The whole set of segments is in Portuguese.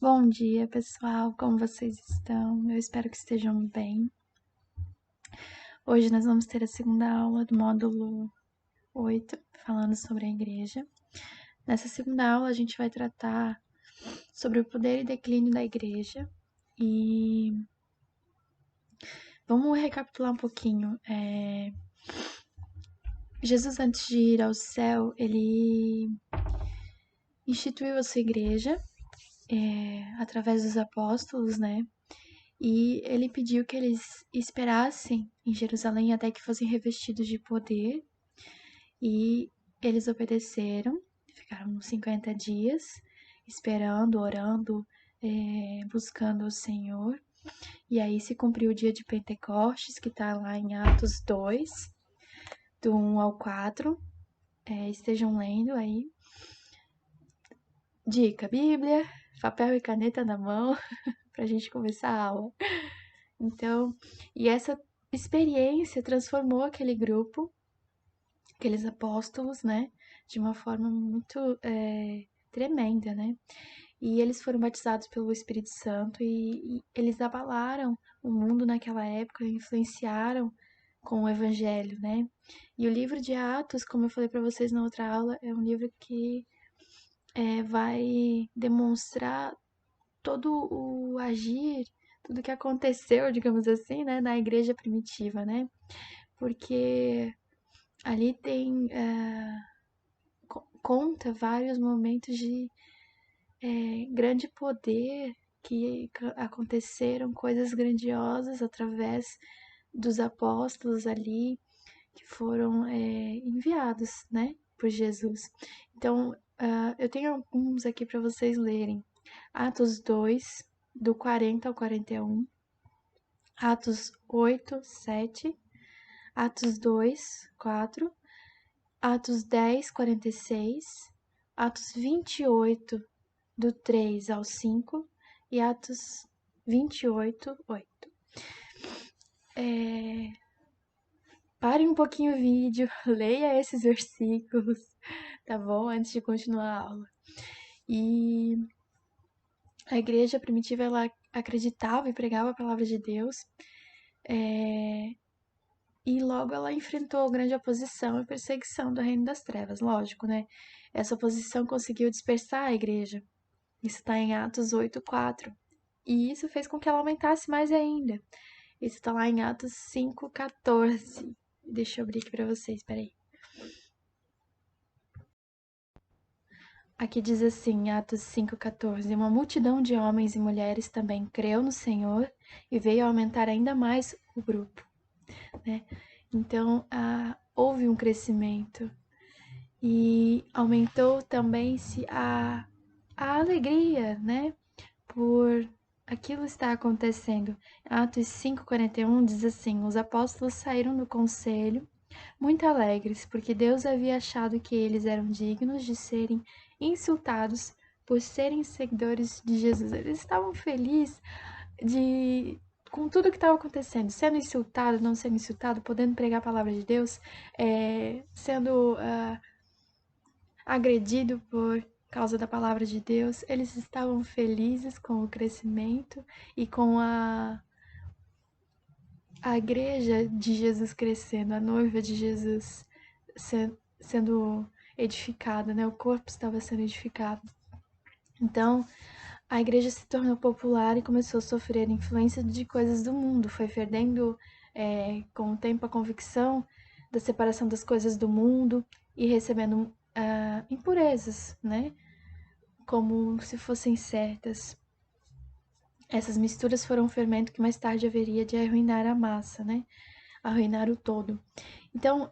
Bom dia, pessoal. Como vocês estão? Eu espero que estejam bem. Hoje nós vamos ter a segunda aula do módulo 8, falando sobre a igreja. Nessa segunda aula, a gente vai tratar sobre o poder e declínio da igreja. E vamos recapitular um pouquinho. Jesus, antes de ir ao céu, ele instituiu a sua igreja através dos apóstolos, né? E ele pediu que eles esperassem em Jerusalém até que fossem revestidos de poder. E eles obedeceram, ficaram 50 dias esperando, orando, buscando o Senhor. E aí se cumpriu o dia de Pentecostes, que está lá em Atos 2, do 1 ao 4. Estejam lendo aí. Dica: Bíblia, papel e caneta na mão, para a gente começar a aula. Então, e essa experiência transformou aquele grupo, aqueles apóstolos, né, de uma forma muito tremenda, né? E eles foram batizados pelo Espírito Santo e eles abalaram o mundo naquela época, influenciaram com o Evangelho, né? E o livro de Atos, como eu falei para vocês na outra aula, é um livro que vai demonstrar todo o agir, tudo que aconteceu, digamos assim, né, na igreja primitiva, né? Porque ali tem conta vários momentos de grande poder que aconteceram coisas grandiosas através dos apóstolos ali que foram enviados, né, por Jesus. Então, eu tenho alguns aqui para vocês lerem. Atos 2, do 40 ao 41, Atos 8, 7, Atos 2, 4, Atos 10, 46, Atos 28, do 3 ao 5 e Atos 28, 8. Pare um pouquinho o vídeo, leia esses versículos, tá bom? Antes de continuar a aula. E a igreja primitiva, ela acreditava e pregava a palavra de Deus, e logo ela enfrentou grande oposição e perseguição do reino das trevas, lógico, né? Essa oposição conseguiu dispersar a igreja. Isso está em Atos 8, 4. E isso fez com que ela aumentasse mais ainda. Isso está lá em Atos 5, 14. Deixa eu abrir aqui para vocês, peraí. Aqui diz assim, Atos 5,14: Uma multidão de homens e mulheres também creu no Senhor e veio a aumentar ainda mais o grupo, né? Então, houve um crescimento e aumentou também-se a alegria, né? Por aquilo estar acontecendo. Atos 5,41 diz assim: Os apóstolos saíram do conselho muito alegres, porque Deus havia achado que eles eram dignos de serem insultados por serem seguidores de Jesus. Eles estavam felizes com tudo que estava acontecendo, sendo insultado, não sendo insultado, podendo pregar a palavra de Deus, sendo agredido por causa da palavra de Deus. Eles estavam felizes com o crescimento e com a igreja de Jesus crescendo, a noiva de Jesus sendo edificada, né? O corpo estava sendo edificado. Então, a igreja se tornou popular e começou a sofrer influência de coisas do mundo. Foi perdendo, com o tempo, a convicção da separação das coisas do mundo e recebendo impurezas, né? Como se fossem certas. Essas misturas foram um fermento que mais tarde haveria de arruinar a massa, né? Arruinar o todo. Então,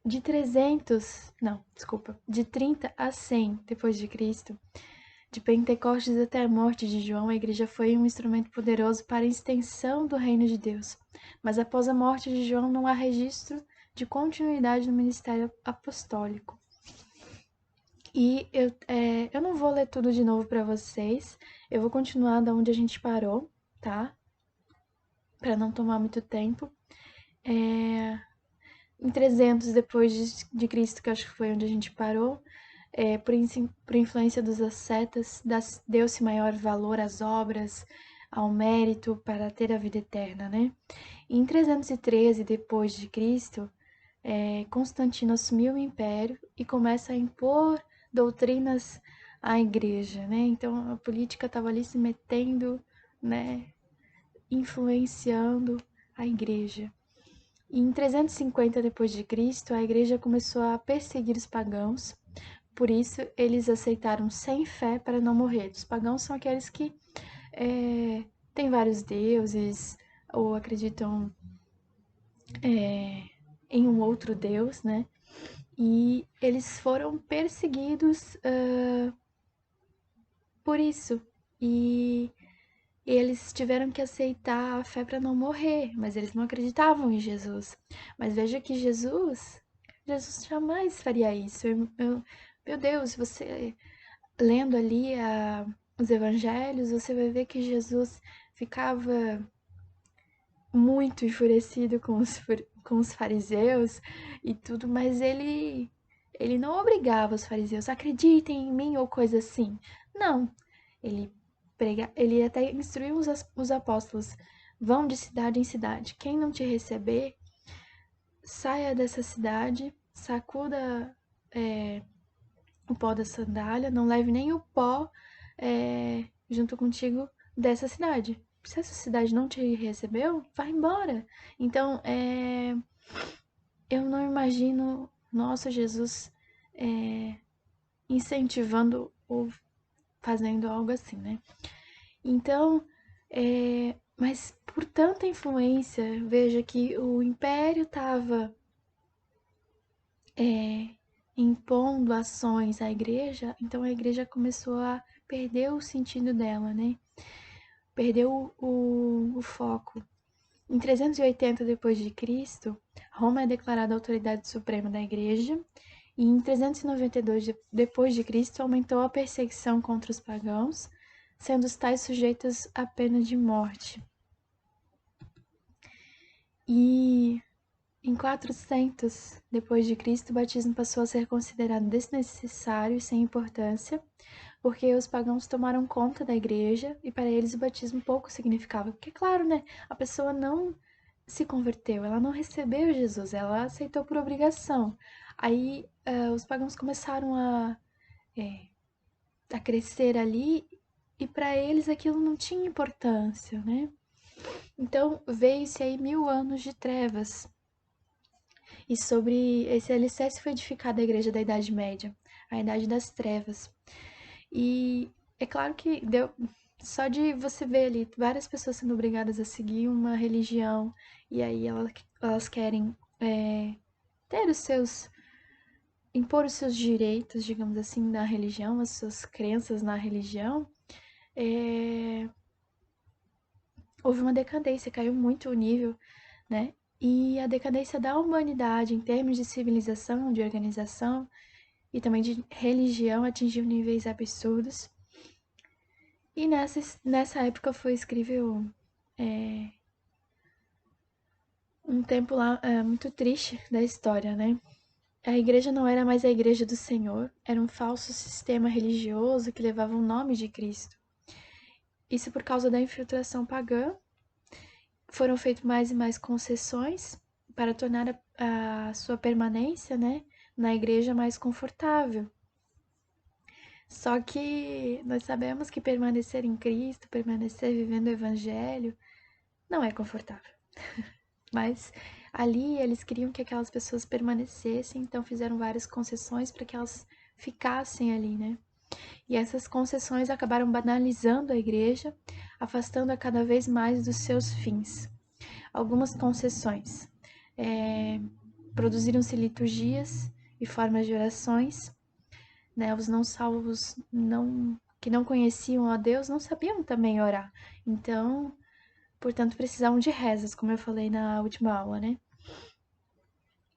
de 30 a 100 depois de Cristo, de Pentecostes até a morte de João, a igreja foi um instrumento poderoso para a extensão do reino de Deus. Mas após a morte de João, não há registro de continuidade no ministério apostólico. E eu não vou ler tudo de novo para vocês, eu vou continuar da onde a gente parou, tá? Para não tomar muito tempo. Em 300 depois de Cristo, que acho que foi onde a gente parou, por influência dos ascetas, deu-se maior valor às obras, ao mérito para ter a vida eterna, né? Em 313 depois de Cristo, Constantino assumiu o império e começa a impor doutrinas à igreja, né? Então a política estava ali se metendo, né? Influenciando a igreja. E em 350 depois de Cristo, a igreja começou a perseguir os pagãos. Por isso, eles aceitaram sem fé para não morrer. Os pagãos são aqueles que têm vários deuses ou acreditam em um outro Deus, né? E eles foram perseguidos por isso. E eles tiveram que aceitar a fé para não morrer, mas eles não acreditavam em Jesus. Mas veja que Jesus jamais faria isso. Meu Deus, você lendo ali os evangelhos, você vai ver que Jesus ficava muito enfurecido com os fariseus e tudo, mas ele não obrigava os fariseus, acreditem em mim ou coisa assim. Não, ele até instruiu os apóstolos, vão de cidade em cidade. Quem não te receber, saia dessa cidade, sacuda o pó da sandália, não leve nem o pó junto contigo dessa cidade. Se essa cidade não te recebeu, vai embora. Então, eu não imagino nosso Jesus incentivando ou fazendo algo assim, né? Então, mas por tanta influência, veja que o império estava impondo ações à igreja, então a igreja começou a perder o sentido dela, né? Perdeu o foco. Em 380 depois de Cristo, Roma é declarada a autoridade suprema da igreja, e em 392 depois de Cristo aumentou a perseguição contra os pagãos, sendo os tais sujeitos à pena de morte. E em 400 depois de Cristo, o batismo passou a ser considerado desnecessário e sem importância, porque os pagãos tomaram conta da igreja e para eles o batismo pouco significava. Porque, claro, né, a pessoa não se converteu, ela não recebeu Jesus, ela aceitou por obrigação. Aí os pagãos começaram a crescer ali e para eles aquilo não tinha importância, né? Então veio-se aí 1000 anos de trevas. E sobre esse alicerce foi edificada a igreja da Idade Média, a Idade das Trevas. E é claro que deu só de você ver ali várias pessoas sendo obrigadas a seguir uma religião e aí elas querem ter os seus impor os seus direitos, digamos assim, na religião, as suas crenças na religião, houve uma decadência, caiu muito o nível, né? E a decadência da humanidade em termos de civilização, de organização e também de religião atingiu níveis absurdos. E nessa época foi escrível um tempo lá muito triste da história, né? A igreja não era mais a igreja do Senhor, era um falso sistema religioso que levava o nome de Cristo. Isso por causa da infiltração pagã. Foram feitas mais e mais concessões para tornar a sua permanência, né, na igreja mais confortável. Só que nós sabemos que permanecer em Cristo, permanecer vivendo o Evangelho, não é confortável. Mas ali eles queriam que aquelas pessoas permanecessem, então fizeram várias concessões para que elas ficassem ali, né? E essas concessões acabaram banalizando a igreja, afastando-a cada vez mais dos seus fins. Algumas concessões. Produziram-se liturgias e formas de orações, né? Os não salvos que não conheciam a Deus não sabiam também orar. Então, portanto, precisavam de rezas, como eu falei na última aula, né?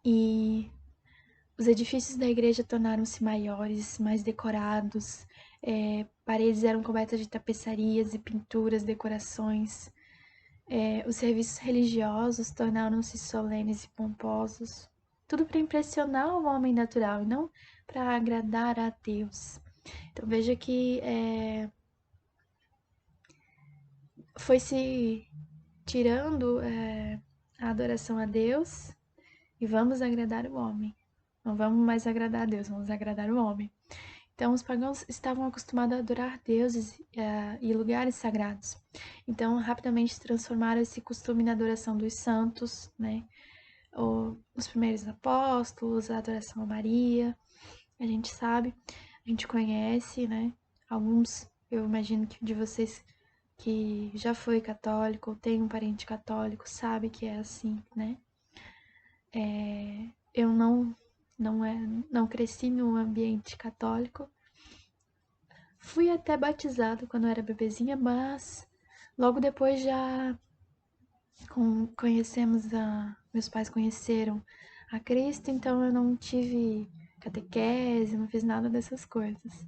E os edifícios da igreja tornaram-se maiores, mais decorados, paredes eram cobertas de tapeçarias e pinturas, decorações. Os serviços religiosos tornaram-se solenes e pomposos. Tudo para impressionar o homem natural e não para agradar a Deus. Então veja que foi se tirando a adoração a Deus e vamos agradar o homem. Não vamos mais agradar a Deus, vamos agradar o homem. Então, os pagãos estavam acostumados a adorar deuses e lugares sagrados. Então, rapidamente transformaram esse costume na adoração dos santos, né? Os primeiros apóstolos, a adoração a Maria. A gente sabe, a gente conhece, né? Alguns, eu imagino que de vocês que já foi católico ou tem um parente católico sabe que é assim, né? Eu não cresci num ambiente católico. Fui até batizado quando eu era bebezinha, mas logo depois já meus pais conheceram a Cristo, então eu não tive catequese, não fiz nada dessas coisas.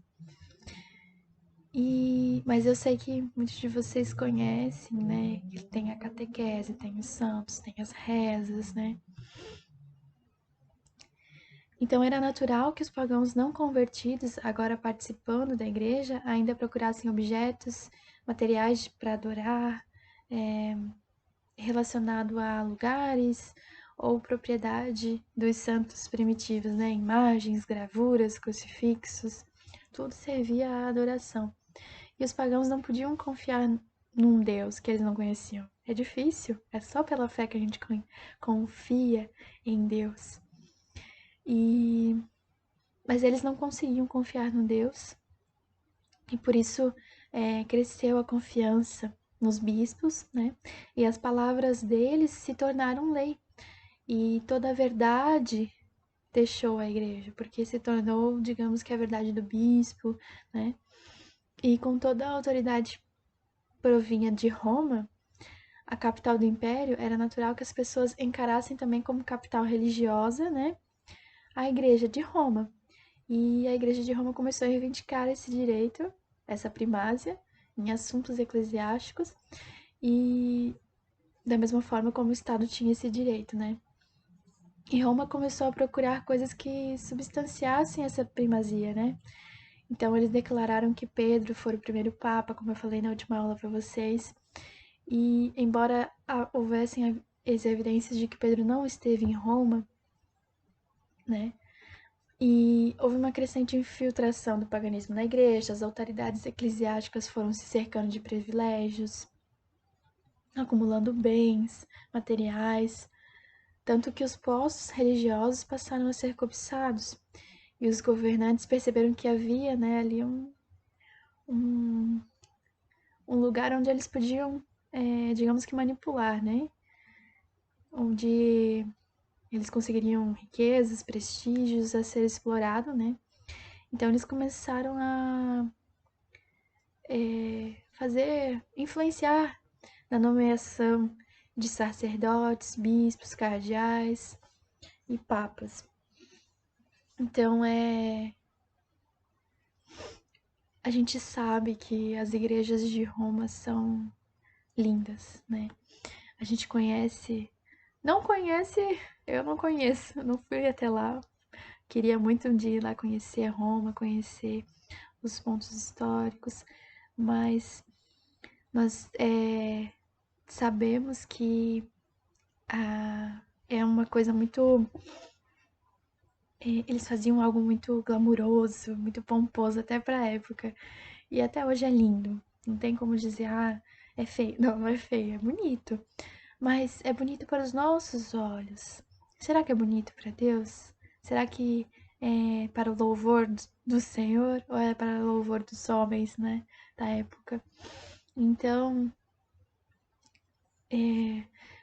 Mas eu sei que muitos de vocês conhecem, né? Que tem a catequese, tem os santos, tem as rezas, né? Então era natural que os pagãos não convertidos, agora participando da igreja, ainda procurassem objetos, materiais para adorar, relacionado a lugares ou propriedade dos santos primitivos, né? Imagens, gravuras, crucifixos, tudo servia à adoração. E os pagãos não podiam confiar num Deus que eles não conheciam. É difícil, é só pela fé que a gente confia em Deus. Mas eles não conseguiam confiar no Deus, e por isso cresceu a confiança nos bispos, né? E as palavras deles se tornaram lei. E toda a verdade deixou a igreja, porque se tornou, digamos que a verdade do bispo, né? E com toda a autoridade provinha de Roma, a capital do império, era natural que as pessoas encarassem também como capital religiosa, né? A igreja de Roma. E a igreja de Roma começou a reivindicar esse direito, essa primácia, em assuntos eclesiásticos, e da mesma forma como o Estado tinha esse direito, né? E Roma começou a procurar coisas que substanciassem essa primazia, né? Então eles declararam que Pedro foi o primeiro papa, como eu falei na última aula para vocês. E embora houvessem as evidências de que Pedro não esteve em Roma, né? E houve uma crescente infiltração do paganismo na igreja, as autoridades eclesiásticas foram se cercando de privilégios, acumulando bens materiais, tanto que os postos religiosos passaram a ser cobiçados. E os governantes perceberam que havia, né, ali um lugar onde eles podiam, digamos que manipular, né? Onde eles conseguiriam riquezas, prestígios a ser explorado, né? Então eles começaram a influenciar na nomeação de sacerdotes, bispos, cardeais e papas. Então a gente sabe que as igrejas de Roma são lindas, né? A gente conhece, não conhece, eu não conheço, não fui até lá. Queria muito um dia ir lá conhecer Roma, conhecer os pontos históricos, mas nós sabemos que é uma coisa muito. Eles faziam algo muito glamuroso, muito pomposo, até pra época. E até hoje é lindo. Não tem como dizer, é feio. Não, não é feio, é bonito. Mas é bonito para os nossos olhos. Será que é bonito para Deus? Será que é para o louvor do Senhor ou é para o louvor dos homens, né? Da época. Então,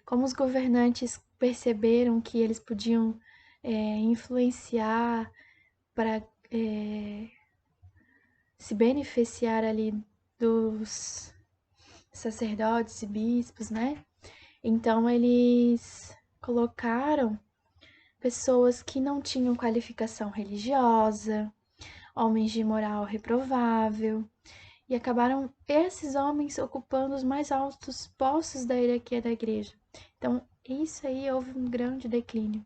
como os governantes perceberam que eles podiam influenciar para se beneficiar ali dos sacerdotes e bispos, né? Então eles colocaram pessoas que não tinham qualificação religiosa, homens de moral reprovável, e acabaram esses homens ocupando os mais altos postos da hierarquia da igreja. Então, isso aí houve um grande declínio.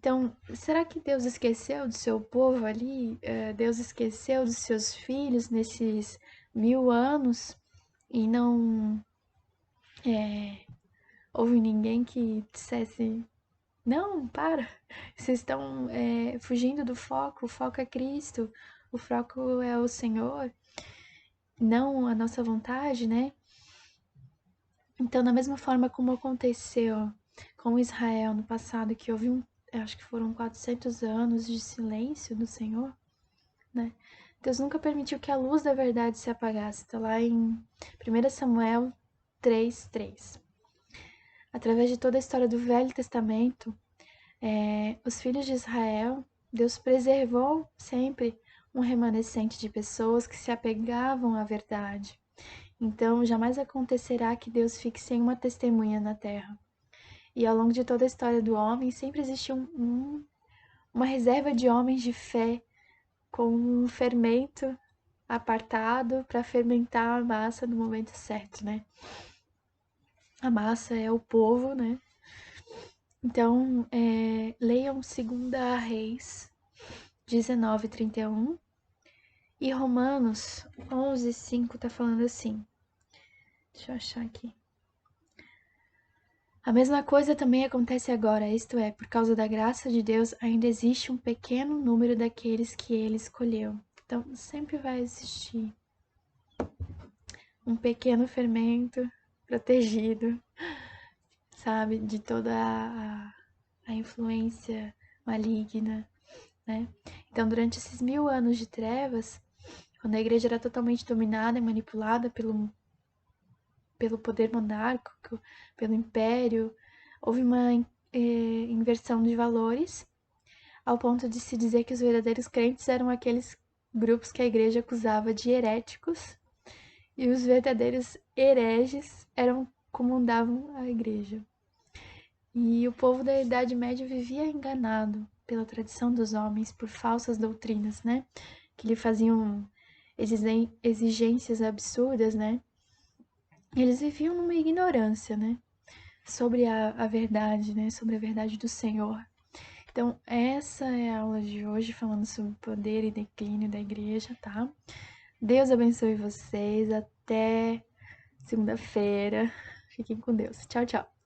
Então, será que Deus esqueceu do seu povo ali? Deus esqueceu dos seus filhos nesses 1000 anos e não houve ninguém que dissesse: não, para, vocês estão fugindo do foco, o foco é Cristo, o foco é o Senhor, não a nossa vontade, né? Então, da mesma forma como aconteceu com Israel no passado, que houve acho que foram 400 anos de silêncio do Senhor, né? Deus nunca permitiu que a luz da verdade se apagasse. Está lá em 1 Samuel 3:3. Através de toda a história do Velho Testamento, os filhos de Israel, Deus preservou sempre um remanescente de pessoas que se apegavam à verdade. Então, jamais acontecerá que Deus fique sem uma testemunha na terra. E ao longo de toda a história do homem, sempre existe uma reserva de homens de fé com um fermento apartado para fermentar a massa no momento certo, né? A massa é o povo, né? Então, leiam 2 Reis 19:31 e Romanos 11:5 tá falando assim. Deixa eu achar aqui. A mesma coisa também acontece agora, isto é, por causa da graça de Deus, ainda existe um pequeno número daqueles que ele escolheu. Então, sempre vai existir um pequeno fermento protegido, sabe, de toda a influência maligna, né? Então, durante esses 1000 anos de trevas, quando a igreja era totalmente dominada e manipulada pelo poder monárquico, pelo império, houve uma inversão de valores, ao ponto de se dizer que os verdadeiros crentes eram aqueles grupos que a igreja acusava de heréticos, e os verdadeiros hereges comandavam a igreja. E o povo da Idade Média vivia enganado pela tradição dos homens, por falsas doutrinas, né? Que lhe faziam exigências absurdas, né? Eles viviam numa ignorância, né? Sobre a verdade, né? Sobre a verdade do Senhor. Então, essa é a aula de hoje, falando sobre o poder e declínio da igreja, tá? Deus abençoe vocês. Até segunda-feira. Fiquem com Deus. Tchau, tchau.